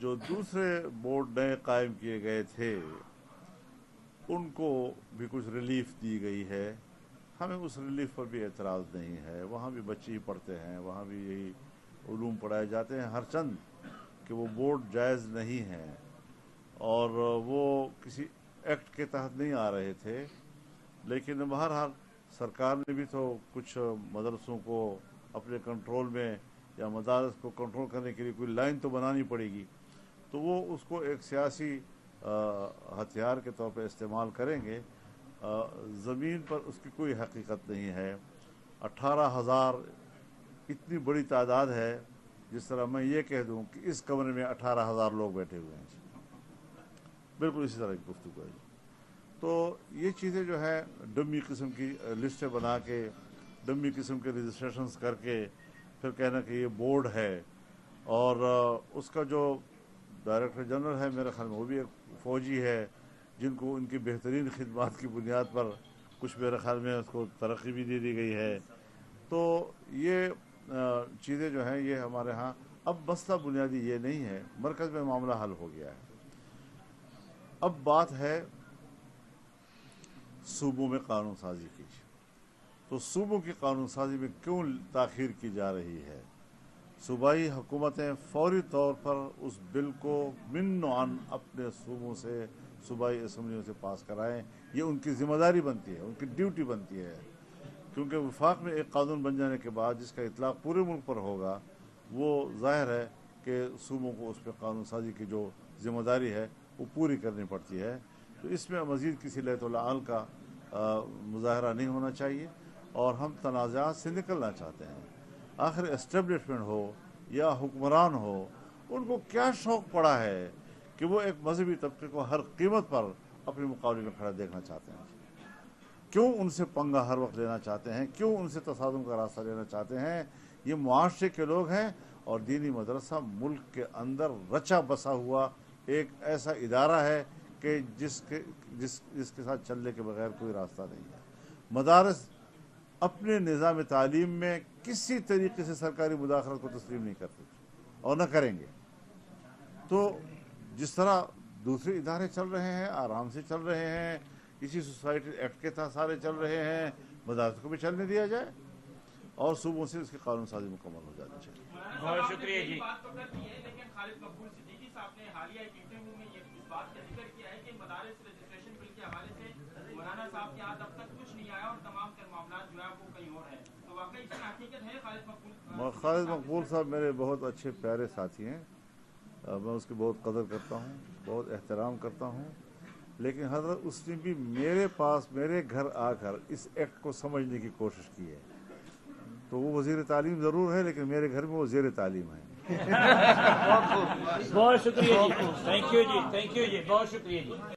جو دوسرے بورڈ نئے قائم کیے گئے تھے ان کو بھی کچھ ریلیف دی گئی ہے. ہمیں اس ریلیف پر بھی اعتراض نہیں ہے. وہاں بھی بچے ہی پڑھتے ہیں, وہاں بھی یہی علوم پڑھائے جاتے ہیں, ہر چند کہ وہ بورڈ جائز نہیں ہیں اور وہ کسی ایکٹ کے تحت نہیں آ رہے تھے. لیکن بہرحال سرکار نے بھی تو کچھ مدرسوں کو اپنے کنٹرول میں یا مدارس کو کنٹرول کرنے کے لیے کوئی لائن تو بنانی پڑے گی, تو وہ اس کو ایک سیاسی ہتھیار کے طور پہ استعمال کریں گے. زمین پر اس کی کوئی حقیقت نہیں ہے. 18,000 اتنی بڑی تعداد ہے, جس طرح میں یہ کہہ دوں کہ اس کمرے میں 18,000 لوگ بیٹھے ہوئے ہیں, بالکل اسی طرح کی گفتگو ہے. تو یہ چیزیں جو ہے ڈمی قسم کی لسٹیں بنا کے, ڈمی قسم کے رجسٹریشنز کر کے پھر کہنا کہ یہ بورڈ ہے, اور اس کا جو ڈائریکٹر جنرل ہے میرے خیال میں وہ بھی ایک فوجی ہے, جن کو ان کی بہترین خدمات کی بنیاد پر کچھ میرے خیال میں اس کو ترقی بھی دے دی گئی ہے. تو یہ چیزیں جو ہیں یہ ہمارے ہاں اب مسئلہ بنیادی یہ نہیں ہے, مرکز میں معاملہ حل ہو گیا ہے. اب بات ہے صوبوں میں قانون سازی کی. تو صوبوں کی قانون سازی میں کیوں تاخیر کی جا رہی ہے؟ صوبائی حکومتیں فوری طور پر اس بل کو من عن اپنے صوبوں سے, صوبائی اسمبلیوں سے پاس کرائیں. یہ ان کی ذمہ داری بنتی ہے, ان کی ڈیوٹی بنتی ہے, کیونکہ وفاق میں ایک قانون بن جانے کے بعد جس کا اطلاق پورے ملک پر ہوگا, وہ ظاہر ہے کہ صوبوں کو اس پہ قانون سازی کی جو ذمہ داری ہے وہ پوری کرنی پڑتی ہے. تو اس میں مزید کسی لہت و لعل کا مظاہرہ نہیں ہونا چاہیے, اور ہم تنازعات سے نکلنا چاہتے ہیں. آخر اسٹیبلشمنٹ ہو یا حکمران ہو, ان کو کیا شوق پڑا ہے کہ وہ ایک مذہبی طبقے کو ہر قیمت پر اپنے مقابلے میں کھڑا دیکھنا چاہتے ہیں؟ کیوں ان سے پنگا ہر وقت لینا چاہتے ہیں؟ کیوں ان سے تصادم کا راستہ لینا چاہتے ہیں؟ یہ معاشرے کے لوگ ہیں, اور دینی مدرسہ ملک کے اندر رچا بسا ہوا ایک ایسا ادارہ ہے کہ جس کے ساتھ چلنے کے بغیر کوئی راستہ نہیں ہے. مدارس اپنے نظام تعلیم میں کسی طریقے سے سرکاری مداخلت کو تسلیم نہیں کرتے اور نہ کریں گے. تو جس طرح دوسرے ادارے چل رہے ہیں آرام سے چل رہے ہیں, اسی سوسائٹی ایکٹ کے تحت سارے چل رہے ہیں, مدارس کو بھی چلنے دیا جائے اور صوبوں سے اس کی قانون سازی مکمل ہو جانی چاہیے. بہت شکریہ جی. لیکن خالد مقبول صدیقی صاحب نے حالیہ ایک انٹرویو میں اس بات کا ذکر کیا ہے کہ مدارس رجسٹریشن بل کے حوالے سے مولانا صاحب کے ہاتھ اب تک کچھ نہیں آیا اور تمام تر معاملات جو ہے وہ کہیں اور ہیں. تو واقعی اس میں حقیقت ہے؟ خالد مقبول صاحب میرے بہت اچھے پیارے ساتھی ہیں, میں اس کی بہت قدر کرتا ہوں, بہت احترام کرتا ہوں, لیکن حضرت اس نے بھی میرے پاس میرے گھر آ کر اس ایکٹ کو سمجھنے کی کوشش کی ہے. تو وہ وزیر تعلیم ضرور ہے, لیکن میرے گھر میں وہ زیر تعلیم ہے. بہت شکریہ جی, تھینک یو جی, تھینک یو جی, بہت شکریہ جی.